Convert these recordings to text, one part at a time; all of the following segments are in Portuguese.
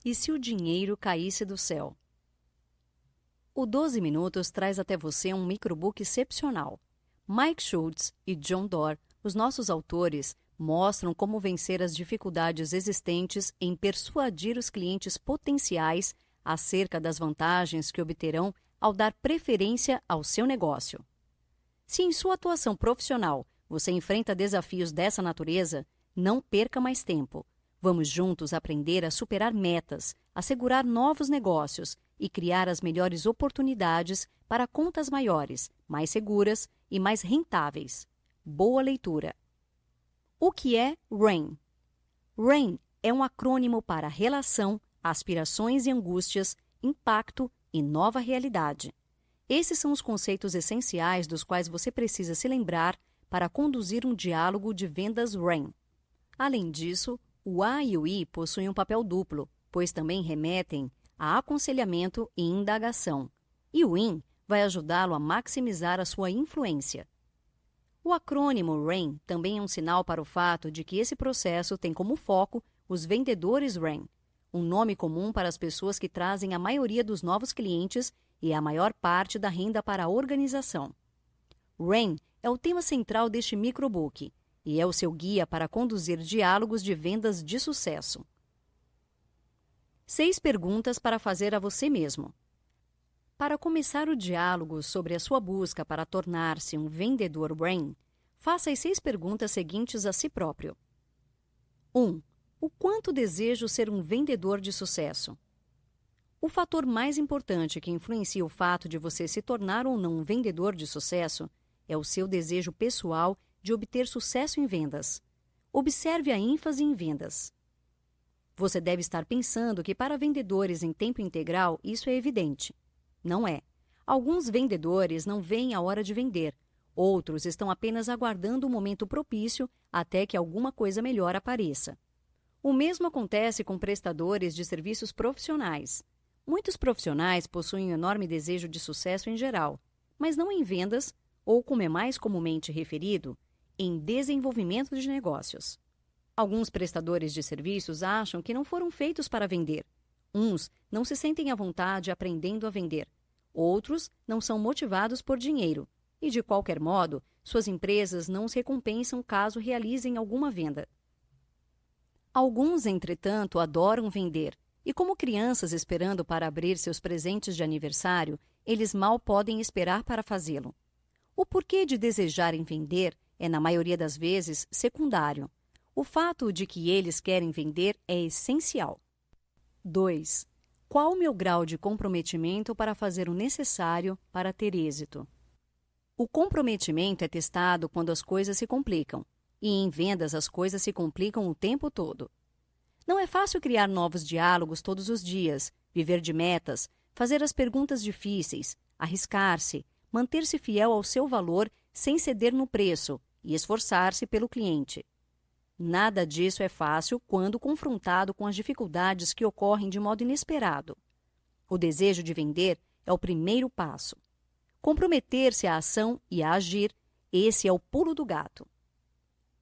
E se o dinheiro caísse do céu? O 12 Minutos traz até você um microbook excepcional. Mike Schultz e John Doerr, os nossos autores, mostram como vencer as dificuldades existentes em persuadir os clientes potenciais acerca das vantagens que obterão ao dar preferência ao seu negócio. Se em sua atuação profissional você enfrenta desafios dessa natureza, não perca mais tempo. Vamos juntos aprender a superar metas, assegurar novos negócios e criar as melhores oportunidades para contas maiores, mais seguras e mais rentáveis. Boa leitura! O que é RAIN? RAIN é um acrônimo para Relação, Aspirações e Angústias, Impacto e Nova Realidade. Esses são os conceitos essenciais dos quais você precisa se lembrar para conduzir um diálogo de vendas RAIN. Além disso, o A e o I possuem um papel duplo, pois também remetem a aconselhamento e indagação, e o IN vai ajudá-lo a maximizar a sua influência. O acrônimo RAIN também é um sinal para o fato de que esse processo tem como foco os vendedores RAIN, um nome comum para as pessoas que trazem a maioria dos novos clientes e a maior parte da renda para a organização. RAIN é o tema central deste microbook e é o seu guia para conduzir diálogos de vendas de sucesso. 6 perguntas para fazer a você mesmo. Para começar o diálogo sobre a sua busca para tornar-se um vendedor RAIN, faça as 6 perguntas seguintes a si próprio. 1. O quanto desejo ser um vendedor de sucesso? O fator mais importante que influencia o fato de você se tornar ou não um vendedor de sucesso é o seu desejo pessoal de obter sucesso em vendas. Observe a ênfase em vendas. Você deve estar pensando que para vendedores em tempo integral isso é evidente. Não é. Alguns vendedores não veem a hora de vender. Outros estão apenas aguardando o momento propício até que alguma coisa melhor apareça. O mesmo acontece com prestadores de serviços profissionais. Muitos profissionais possuem um enorme desejo de sucesso em geral, mas não em vendas, ou como é mais comumente referido, em desenvolvimento de negócios. Alguns prestadores de serviços acham que não foram feitos para vender. Uns não se sentem à vontade aprendendo a vender. Outros não são motivados por dinheiro. E, de qualquer modo, suas empresas não os recompensam caso realizem alguma venda. Alguns, entretanto, adoram vender. E como crianças esperando para abrir seus presentes de aniversário, eles mal podem esperar para fazê-lo. O porquê de desejarem vender é, na maioria das vezes, secundário. O fato de que eles querem vender é essencial. 2. Qual o meu grau de comprometimento para fazer o necessário para ter êxito? O comprometimento é testado quando as coisas se complicam, e em vendas as coisas se complicam o tempo todo. Não é fácil criar novos diálogos todos os dias, viver de metas, fazer as perguntas difíceis, arriscar-se, manter-se fiel ao seu valor sem ceder no preço e esforçar-se pelo cliente. Nada disso é fácil quando confrontado com as dificuldades que ocorrem de modo inesperado. O desejo de vender é o primeiro passo. Comprometer-se à ação e a agir, esse é o pulo do gato.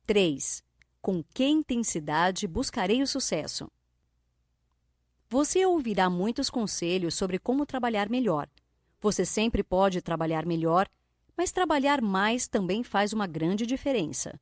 3. Com que intensidade buscarei o sucesso? Você ouvirá muitos conselhos sobre como trabalhar melhor. Você sempre pode trabalhar melhor, mas trabalhar mais também faz uma grande diferença.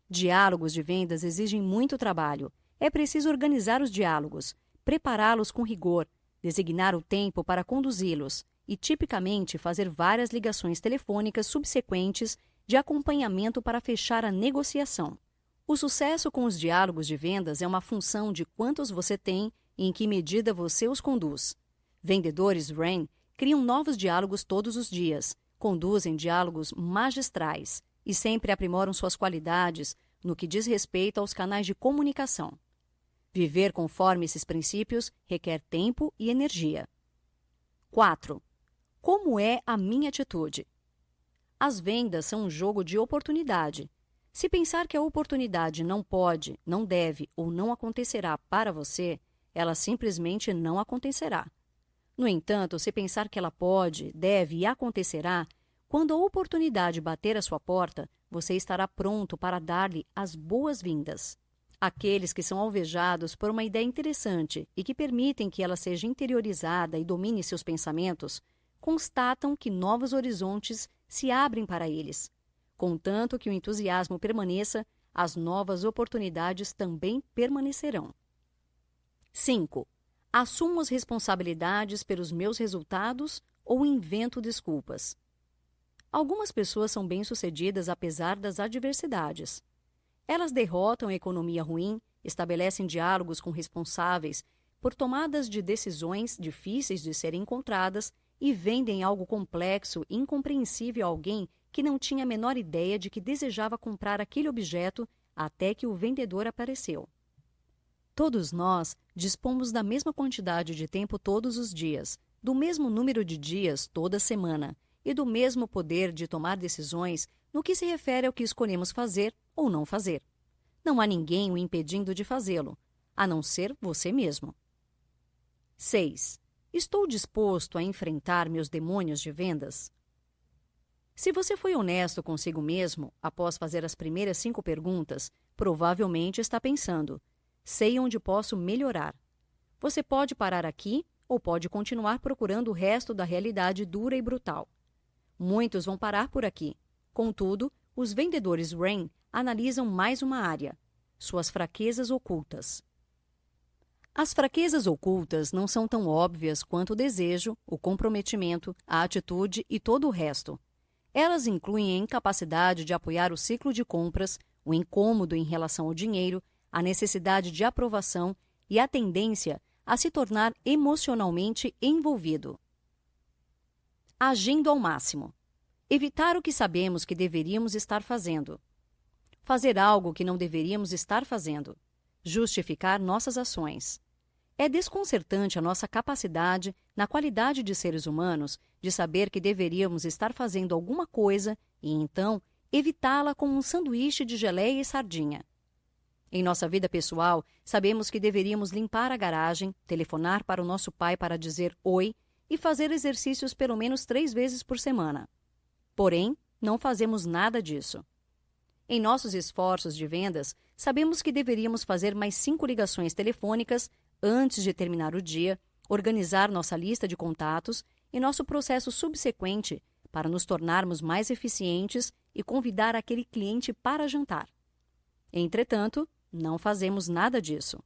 Diálogos de vendas exigem muito trabalho. É preciso organizar os diálogos, prepará-los com rigor, designar o tempo para conduzi-los e, tipicamente, fazer várias ligações telefônicas subsequentes de acompanhamento para fechar a negociação. O sucesso com os diálogos de vendas é uma função de quantos você tem e em que medida você os conduz. Vendedores RAIN criam novos diálogos todos os dias, conduzem diálogos magistrais e sempre aprimoram suas qualidades no que diz respeito aos canais de comunicação. Viver conforme esses princípios requer tempo e energia. 4. Como é a minha atitude? As vendas são um jogo de oportunidade. Se pensar que a oportunidade não pode, não deve ou não acontecerá para você, ela simplesmente não acontecerá. No entanto, se pensar que ela pode, deve e acontecerá, quando a oportunidade bater à sua porta, você estará pronto para dar-lhe as boas-vindas. Aqueles que são alvejados por uma ideia interessante e que permitem que ela seja interiorizada e domine seus pensamentos, constatam que novos horizontes se abrem para eles. Contanto que o entusiasmo permaneça, as novas oportunidades também permanecerão. 5. Assumo as responsabilidades pelos meus resultados ou invento desculpas. Algumas pessoas são bem-sucedidas apesar das adversidades. Elas derrotam a economia ruim, estabelecem diálogos com responsáveis por tomadas de decisões difíceis de serem encontradas e vendem algo complexo e incompreensível a alguém que não tinha a menor ideia de que desejava comprar aquele objeto até que o vendedor apareceu. Todos nós dispomos da mesma quantidade de tempo todos os dias, do mesmo número de dias toda semana e do mesmo poder de tomar decisões no que se refere ao que escolhemos fazer ou não fazer. Não há ninguém o impedindo de fazê-lo, a não ser você mesmo. 6. Estou disposto a enfrentar meus demônios de vendas? Se você foi honesto consigo mesmo, após fazer as primeiras 5 perguntas, provavelmente está pensando: sei onde posso melhorar. Você pode parar aqui ou pode continuar procurando o resto da realidade dura e brutal. Muitos vão parar por aqui. Contudo, os vendedores RAIN analisam mais uma área: suas fraquezas ocultas. As fraquezas ocultas não são tão óbvias quanto o desejo, o comprometimento, a atitude e todo o resto. Elas incluem a incapacidade de apoiar o ciclo de compras, o incômodo em relação ao dinheiro, a necessidade de aprovação e a tendência a se tornar emocionalmente envolvido. Agindo ao máximo. Evitar o que sabemos que deveríamos estar fazendo. Fazer algo que não deveríamos estar fazendo. Justificar nossas ações. É desconcertante a nossa capacidade, na qualidade de seres humanos, de saber que deveríamos estar fazendo alguma coisa e, então, evitá-la como um sanduíche de geleia e sardinha. Em nossa vida pessoal, sabemos que deveríamos limpar a garagem, telefonar para o nosso pai para dizer oi e fazer exercícios pelo menos 3 vezes por semana. Porém, não fazemos nada disso. Em nossos esforços de vendas, sabemos que deveríamos fazer mais 5 ligações telefônicas antes de terminar o dia, organizar nossa lista de contatos e nosso processo subsequente para nos tornarmos mais eficientes e convidar aquele cliente para jantar. Entretanto, não fazemos nada disso.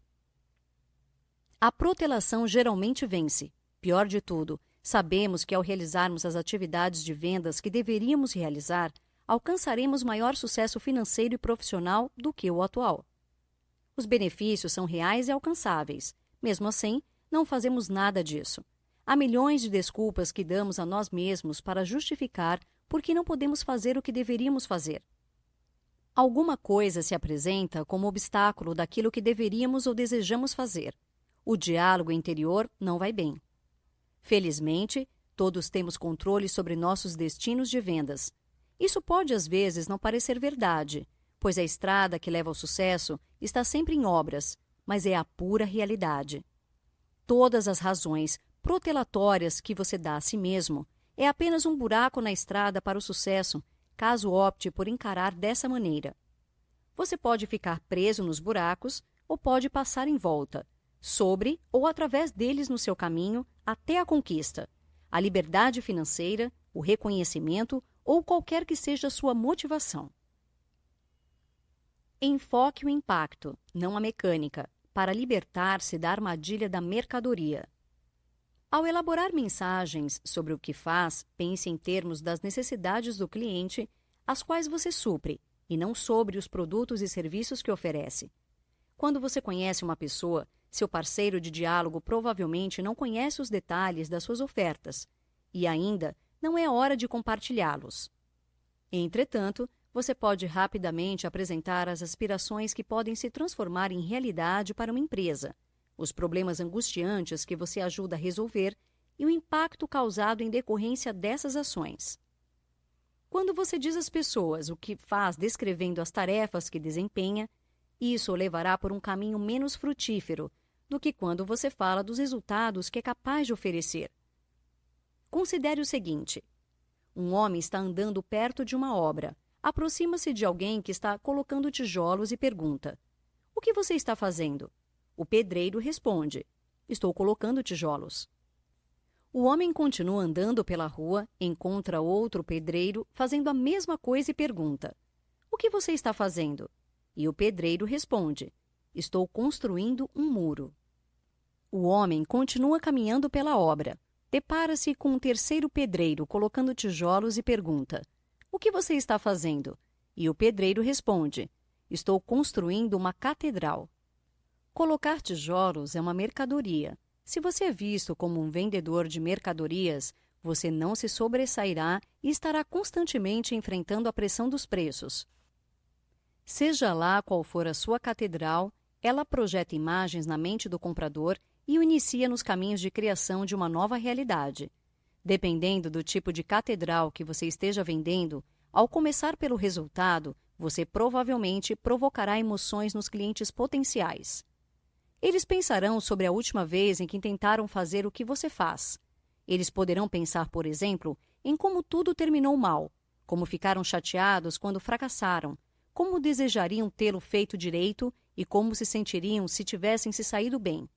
A protelação geralmente vence. Pior de tudo, sabemos que ao realizarmos as atividades de vendas que deveríamos realizar, alcançaremos maior sucesso financeiro e profissional do que o atual. Os benefícios são reais e alcançáveis. Mesmo assim, não fazemos nada disso. Há milhões de desculpas que damos a nós mesmos para justificar por que não podemos fazer o que deveríamos fazer. Alguma coisa se apresenta como obstáculo daquilo que deveríamos ou desejamos fazer. O diálogo interior não vai bem. Felizmente, todos temos controle sobre nossos destinos de vendas. Isso pode às vezes não parecer verdade, pois a estrada que leva ao sucesso está sempre em obras, mas é a pura realidade. Todas as razões protelatórias que você dá a si mesmo é apenas um buraco na estrada para o sucesso, caso opte por encarar dessa maneira. Você pode ficar preso nos buracos ou pode passar em volta, sobre ou através deles no seu caminho até a conquista, a liberdade financeira, o reconhecimento ou qualquer que seja a sua motivação. Enfoque o impacto, não a mecânica, para libertar-se da armadilha da mercadoria. Ao elaborar mensagens sobre o que faz, pense em termos das necessidades do cliente, as quais você supre, e não sobre os produtos e serviços que oferece. Quando você conhece uma pessoa, seu parceiro de diálogo provavelmente não conhece os detalhes das suas ofertas, e ainda não é hora de compartilhá-los. Entretanto, você pode rapidamente apresentar as aspirações que podem se transformar em realidade para uma empresa, os problemas angustiantes que você ajuda a resolver e o impacto causado em decorrência dessas ações. Quando você diz às pessoas o que faz descrevendo as tarefas que desempenha, isso o levará por um caminho menos frutífero do que quando você fala dos resultados que é capaz de oferecer. Considere o seguinte: um homem está andando perto de uma obra, aproxima-se de alguém que está colocando tijolos e pergunta: O que você está fazendo? O pedreiro responde: estou colocando tijolos. O homem continua andando pela rua, encontra outro pedreiro fazendo a mesma coisa e pergunta: o que você está fazendo? E o pedreiro responde: estou construindo um muro. O homem continua caminhando pela obra. Depara-se com um terceiro pedreiro colocando tijolos e pergunta: o que você está fazendo? E o pedreiro responde: estou construindo uma catedral. Colocar tijolos é uma mercadoria. Se você é visto como um vendedor de mercadorias, você não se sobressairá e estará constantemente enfrentando a pressão dos preços. Seja lá qual for a sua catedral, ela projeta imagens na mente do comprador e o inicia nos caminhos de criação de uma nova realidade. Dependendo do tipo de catedral que você esteja vendendo, ao começar pelo resultado, você provavelmente provocará emoções nos clientes potenciais. Eles pensarão sobre a última vez em que tentaram fazer o que você faz. Eles poderão pensar, por exemplo, em como tudo terminou mal, como ficaram chateados quando fracassaram, como desejariam tê-lo feito direito e como se sentiriam se tivessem se saído bem.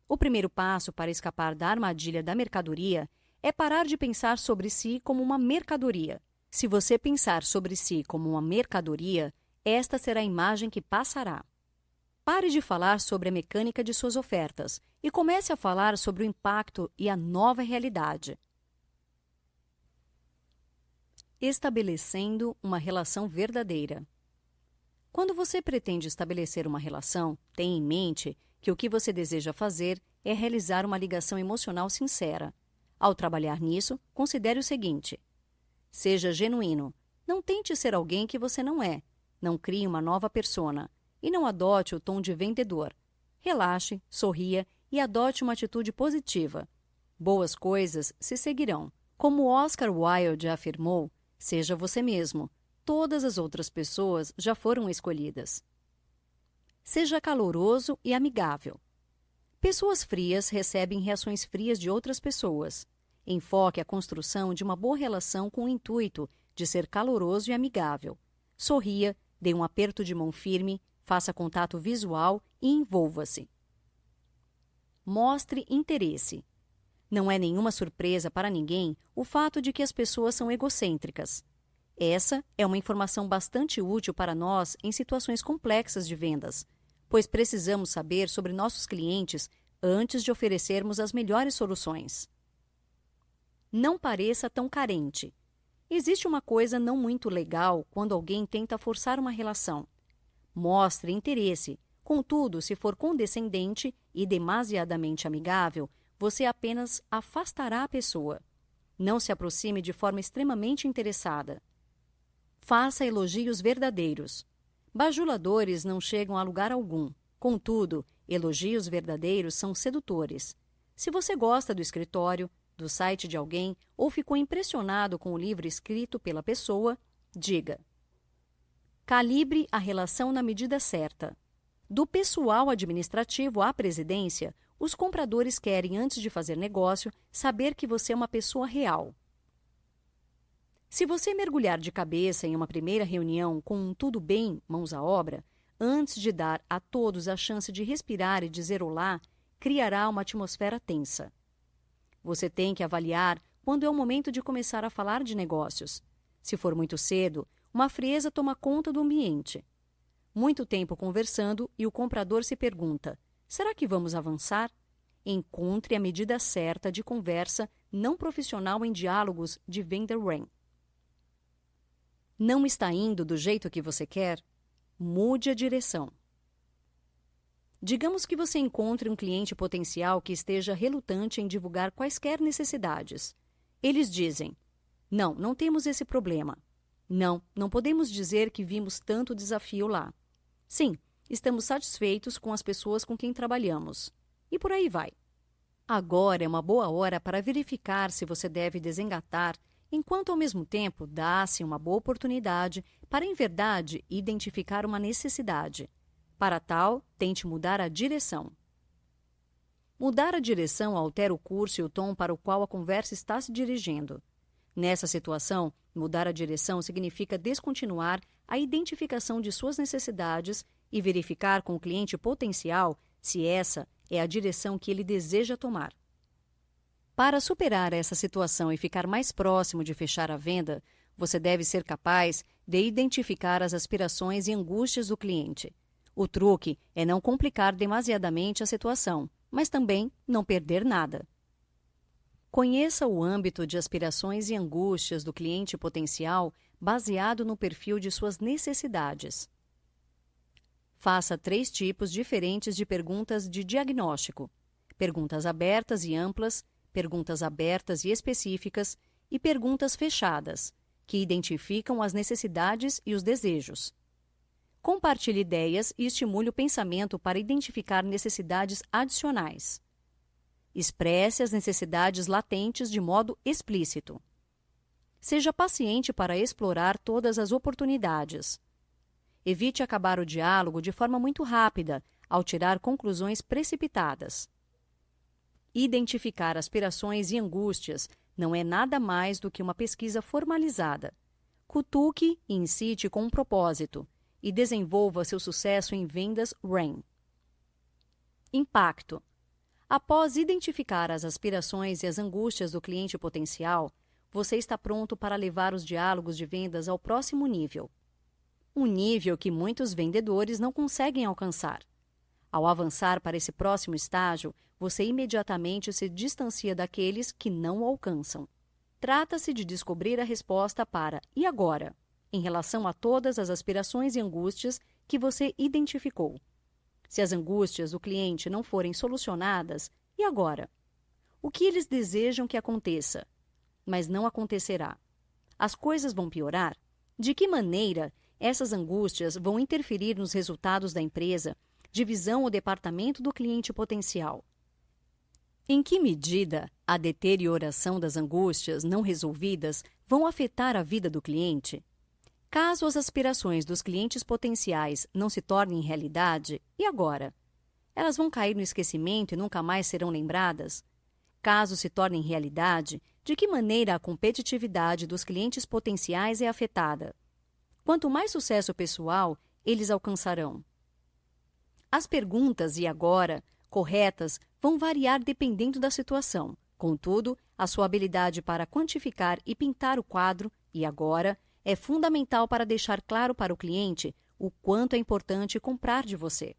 O primeiro passo para escapar da armadilha da mercadoria é parar de pensar sobre si como uma mercadoria. Se você pensar sobre si como uma mercadoria, esta será a imagem que passará. Pare de falar sobre a mecânica de suas ofertas e comece a falar sobre o impacto e a nova realidade. Estabelecendo uma relação verdadeira. Quando você pretende estabelecer uma relação, tenha em mente que o que você deseja fazer é realizar uma ligação emocional sincera. Ao trabalhar nisso, considere o seguinte: seja genuíno. Não tente ser alguém que você não é. Não crie uma nova persona. E não adote o tom de vendedor. Relaxe, sorria e adote uma atitude positiva. Boas coisas se seguirão. Como Oscar Wilde afirmou, seja você mesmo. Todas as outras pessoas já foram escolhidas. Seja caloroso e amigável. Pessoas frias recebem reações frias de outras pessoas. Enfoque a construção de uma boa relação com o intuito de ser caloroso e amigável. Sorria, dê um aperto de mão firme, faça contato visual e envolva-se. Mostre interesse. Não é nenhuma surpresa para ninguém o fato de que as pessoas são egocêntricas. Essa é uma informação bastante útil para nós em situações complexas de vendas, pois precisamos saber sobre nossos clientes antes de oferecermos as melhores soluções. Não pareça tão carente. Existe uma coisa não muito legal quando alguém tenta forçar uma relação. Mostre interesse. Contudo, se for condescendente e demasiadamente amigável, você apenas afastará a pessoa. Não se aproxime de forma extremamente interessada. Faça elogios verdadeiros. Bajuladores não chegam a lugar algum. Contudo, elogios verdadeiros são sedutores. Se você gosta do escritório, do site de alguém ou ficou impressionado com o livro escrito pela pessoa, diga: calibre a relação na medida certa. Do pessoal administrativo à presidência, os compradores querem, antes de fazer negócio, saber que você é uma pessoa real. Se você mergulhar de cabeça em uma primeira reunião com um tudo bem, mãos à obra, antes de dar a todos a chance de respirar e dizer olá, criará uma atmosfera tensa. Você tem que avaliar quando é o momento de começar a falar de negócios. Se for muito cedo, uma frieza toma conta do ambiente. Muito tempo conversando e o comprador se pergunta: será que vamos avançar? Encontre a medida certa de conversa não profissional em diálogos de venda REM. Não está indo do jeito que você quer? Mude a direção. Digamos que você encontre um cliente potencial que esteja relutante em divulgar quaisquer necessidades. Eles dizem: não temos esse problema. Não podemos dizer que vimos tanto desafio lá. Sim, estamos satisfeitos com as pessoas com quem trabalhamos. E por aí vai. Agora é uma boa hora para verificar se você deve desengatar, enquanto ao mesmo tempo dá-se uma boa oportunidade para, em verdade, identificar uma necessidade. Para tal, tente mudar a direção. Mudar a direção altera o curso e o tom para o qual a conversa está se dirigindo. Nessa situação, mudar a direção significa descontinuar a identificação de suas necessidades e verificar com o cliente potencial se essa é a direção que ele deseja tomar. Para superar essa situação e ficar mais próximo de fechar a venda, você deve ser capaz de identificar as aspirações e angústias do cliente. O truque é não complicar demasiadamente a situação, mas também não perder nada. Conheça o âmbito de aspirações e angústias do cliente potencial baseado no perfil de suas necessidades. Faça 3 tipos diferentes de perguntas de diagnóstico: perguntas abertas e amplas, perguntas abertas e específicas e perguntas fechadas, que identificam as necessidades e os desejos. Compartilhe ideias e estimule o pensamento para identificar necessidades adicionais. Expresse as necessidades latentes de modo explícito. Seja paciente para explorar todas as oportunidades. Evite acabar o diálogo de forma muito rápida, ao tirar conclusões precipitadas. Identificar aspirações e angústias não é nada mais do que uma pesquisa formalizada. Cutuque e incite com um propósito e desenvolva seu sucesso em vendas RAIN. Impacto. Após identificar as aspirações e as angústias do cliente potencial, você está pronto para levar os diálogos de vendas ao próximo nível. Um nível que muitos vendedores não conseguem alcançar. Ao avançar para esse próximo estágio, você imediatamente se distancia daqueles que não o alcançam. Trata-se de descobrir a resposta para "e agora?", em relação a todas as aspirações e angústias que você identificou. Se as angústias do cliente não forem solucionadas, e agora? O que eles desejam que aconteça? Mas não acontecerá. As coisas vão piorar? De que maneira essas angústias vão interferir nos resultados da empresa, divisão ou departamento do cliente potencial? Em que medida a deterioração das angústias não resolvidas vão afetar a vida do cliente? Caso as aspirações dos clientes potenciais não se tornem realidade, e agora? Elas vão cair no esquecimento e nunca mais serão lembradas? Caso se tornem realidade, de que maneira a competitividade dos clientes potenciais é afetada? Quanto mais sucesso pessoal eles alcançarão? As perguntas "e agora?" corretas vão variar dependendo da situação. Contudo, a sua habilidade para quantificar e pintar o quadro "e agora?" é fundamental para deixar claro para o cliente o quanto é importante comprar de você.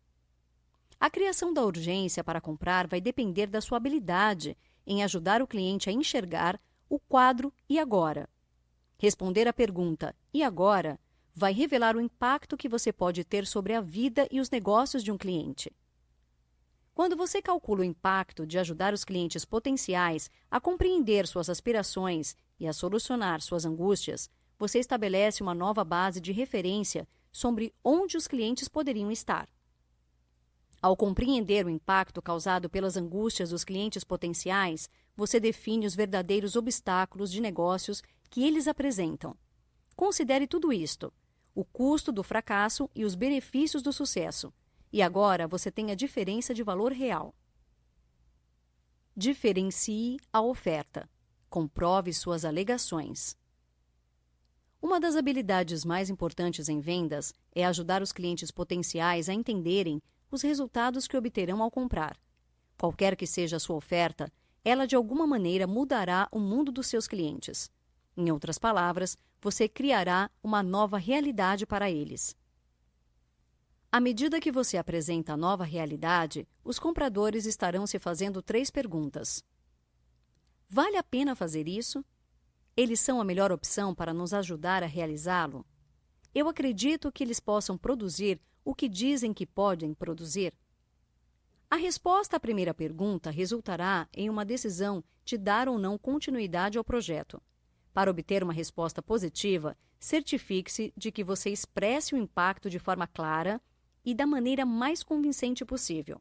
A criação da urgência para comprar vai depender da sua habilidade em ajudar o cliente a enxergar o quadro "e agora?". Responder à pergunta "e agora?" vai revelar o impacto que você pode ter sobre a vida e os negócios de um cliente. Quando você calcula o impacto de ajudar os clientes potenciais a compreender suas aspirações e a solucionar suas angústias, você estabelece uma nova base de referência sobre onde os clientes poderiam estar. Ao compreender o impacto causado pelas angústias dos clientes potenciais, você define os verdadeiros obstáculos de negócios que eles apresentam. Considere tudo isto: o custo do fracasso e os benefícios do sucesso. E agora você tem a diferença de valor real. Diferencie a oferta. Comprove suas alegações. Uma das habilidades mais importantes em vendas é ajudar os clientes potenciais a entenderem os resultados que obterão ao comprar. Qualquer que seja a sua oferta, ela de alguma maneira mudará o mundo dos seus clientes. Em outras palavras, você criará uma nova realidade para eles. À medida que você apresenta a nova realidade, os compradores estarão se fazendo 3 perguntas. Vale a pena fazer isso? Eles são a melhor opção para nos ajudar a realizá-lo? Eu acredito que eles possam produzir o que dizem que podem produzir? A resposta à primeira pergunta resultará em uma decisão de dar ou não continuidade ao projeto. Para obter uma resposta positiva, certifique-se de que você expresse o impacto de forma clara e da maneira mais convincente possível.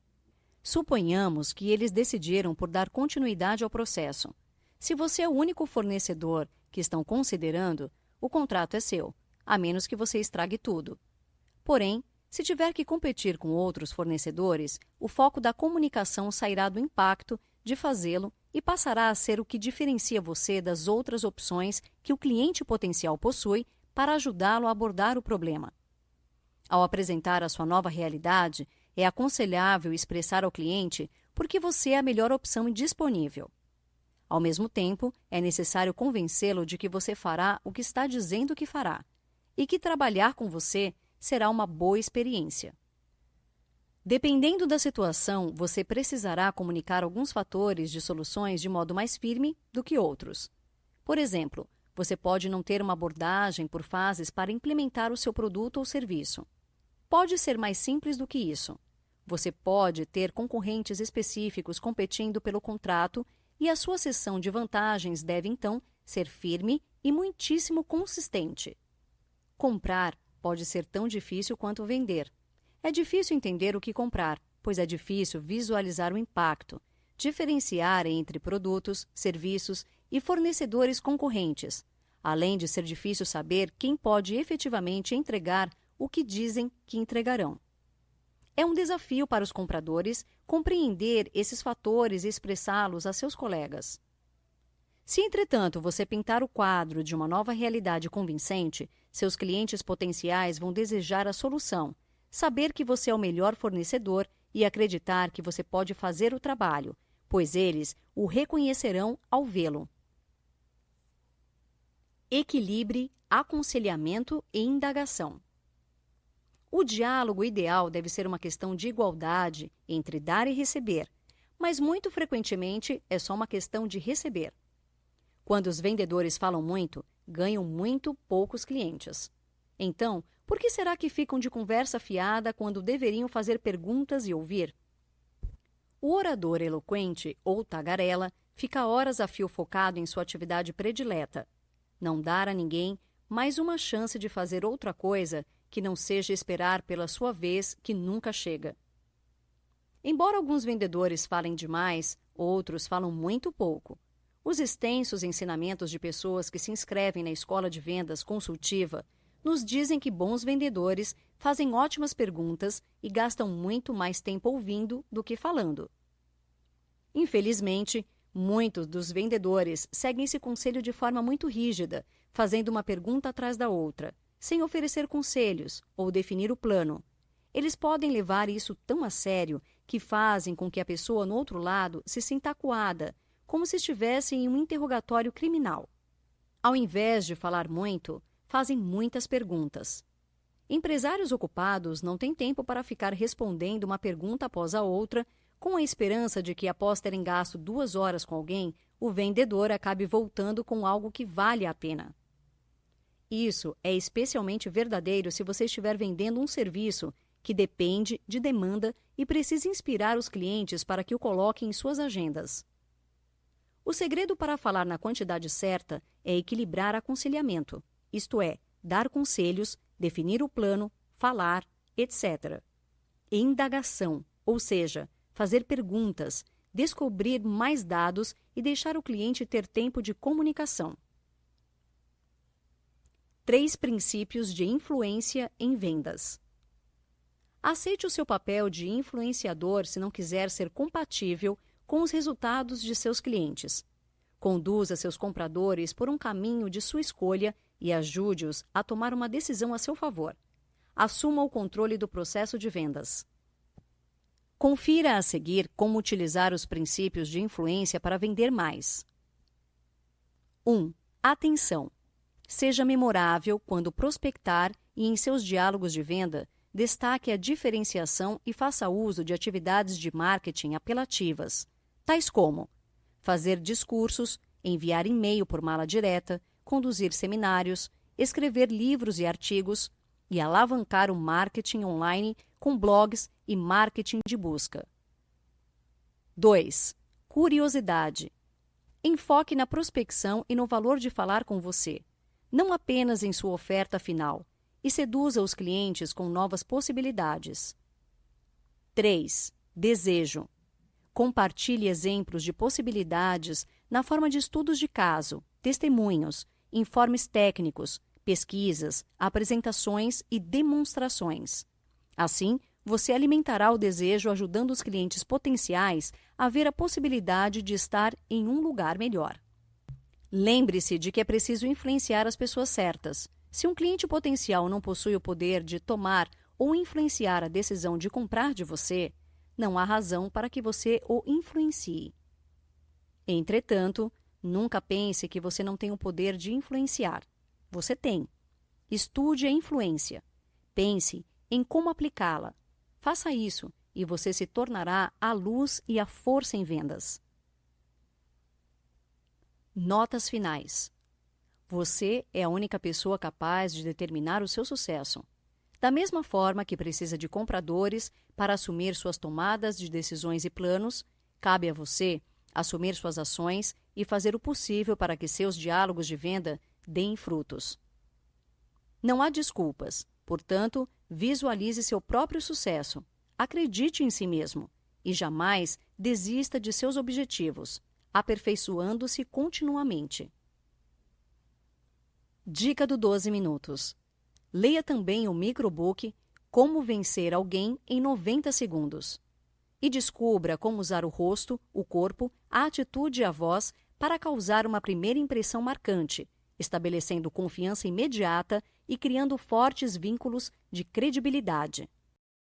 Suponhamos que eles decidiram por dar continuidade ao processo. Se você é o único fornecedor que estão considerando, o contrato é seu, a menos que você estrague tudo. Porém, se tiver que competir com outros fornecedores, o foco da comunicação sairá do impacto de fazê-lo e passará a ser o que diferencia você das outras opções que o cliente potencial possui para ajudá-lo a abordar o problema. Ao apresentar a sua nova realidade, é aconselhável expressar ao cliente por que você é a melhor opção disponível. Ao mesmo tempo, é necessário convencê-lo de que você fará o que está dizendo que fará e que trabalhar com você será uma boa experiência. Dependendo da situação, você precisará comunicar alguns fatores de soluções de modo mais firme do que outros. Por exemplo, você pode não ter uma abordagem por fases para implementar o seu produto ou serviço. Pode ser mais simples do que isso. Você pode ter concorrentes específicos competindo pelo contrato e a sua seção de vantagens deve, então, ser firme e muitíssimo consistente. Comprar pode ser tão difícil quanto vender. É difícil entender o que comprar, pois é difícil visualizar o impacto, diferenciar entre produtos, serviços e fornecedores concorrentes, além de ser difícil saber quem pode efetivamente entregar o que dizem que entregarão. É um desafio para os compradores compreender esses fatores e expressá-los a seus colegas. Se, entretanto, você pintar o quadro de uma nova realidade convincente, seus clientes potenciais vão desejar a solução, saber que você é o melhor fornecedor e acreditar que você pode fazer o trabalho, pois eles o reconhecerão ao vê-lo. Equilibre aconselhamento e indagação. O diálogo ideal deve ser uma questão de igualdade entre dar e receber, mas muito frequentemente é só uma questão de receber. Quando os vendedores falam muito, ganham muito poucos clientes. Então, por que será que ficam de conversa fiada quando deveriam fazer perguntas e ouvir? O orador eloquente ou tagarela fica horas a fio focado em sua atividade predileta. Não dar a ninguém mais uma chance de fazer outra coisa que não seja esperar pela sua vez que nunca chega. Embora alguns vendedores falem demais, outros falam muito pouco. Os extensos ensinamentos de pessoas que se inscrevem na escola de vendas consultiva nos dizem que bons vendedores fazem ótimas perguntas e gastam muito mais tempo ouvindo do que falando. Infelizmente, muitos dos vendedores seguem esse conselho de forma muito rígida, fazendo uma pergunta atrás da outra, sem oferecer conselhos ou definir o plano. Eles podem levar isso tão a sério que fazem com que a pessoa no outro lado se sinta acuada, como se estivesse em um interrogatório criminal. Ao invés de falar muito, fazem muitas perguntas. Empresários ocupados não têm tempo para ficar respondendo uma pergunta após a outra, com a esperança de que, após terem gasto 2 horas com alguém, o vendedor acabe voltando com algo que vale a pena. Isso é especialmente verdadeiro se você estiver vendendo um serviço que depende de demanda e precisa inspirar os clientes para que o coloquem em suas agendas. O segredo para falar na quantidade certa é equilibrar aconselhamento, isto é, dar conselhos, definir o plano, falar, etc. E indagação, ou seja, fazer perguntas, descobrir mais dados e deixar o cliente ter tempo de comunicação. 3 princípios de influência em vendas. Aceite o seu papel de influenciador se não quiser ser compatível com os resultados de seus clientes. Conduza seus compradores por um caminho de sua escolha e ajude-os a tomar uma decisão a seu favor. Assuma o controle do processo de vendas. Confira a seguir como utilizar os princípios de influência para vender mais. 1. Atenção. Seja memorável quando prospectar e em seus diálogos de venda, destaque a diferenciação e faça uso de atividades de marketing apelativas, tais como fazer discursos, enviar e-mail por mala direta, conduzir seminários, escrever livros e artigos e alavancar o marketing online com blogs e marketing de busca. 2. Curiosidade. Enfoque na prospecção e no valor de falar com você, não apenas em sua oferta final, e seduza os clientes com novas possibilidades. 3. Desejo. Compartilhe exemplos de possibilidades na forma de estudos de caso, testemunhos, informes técnicos, pesquisas, apresentações e demonstrações. Assim, você alimentará o desejo ajudando os clientes potenciais a ver a possibilidade de estar em um lugar melhor. Lembre-se de que é preciso influenciar as pessoas certas. Se um cliente potencial não possui o poder de tomar ou influenciar a decisão de comprar de você, não há razão para que você o influencie. Entretanto, nunca pense que você não tem o poder de influenciar. Você tem. Estude a influência. Pense em como aplicá-la. Faça isso e você se tornará a luz e a força em vendas. Notas finais. Você é a única pessoa capaz de determinar o seu sucesso. Da mesma forma que precisa de compradores para assumir suas tomadas de decisões e planos, cabe a você assumir suas ações e fazer o possível para que seus diálogos de venda deem frutos. Não há desculpas, portanto, visualize seu próprio sucesso, acredite em si mesmo e jamais desista de seus objetivos, aperfeiçoando-se continuamente. Dica do 12 minutos. Leia também o microbook Como Vencer Alguém em 90 Segundos. E descubra como usar o rosto, o corpo, a atitude e a voz para causar uma primeira impressão marcante, estabelecendo confiança imediata e criando fortes vínculos de credibilidade.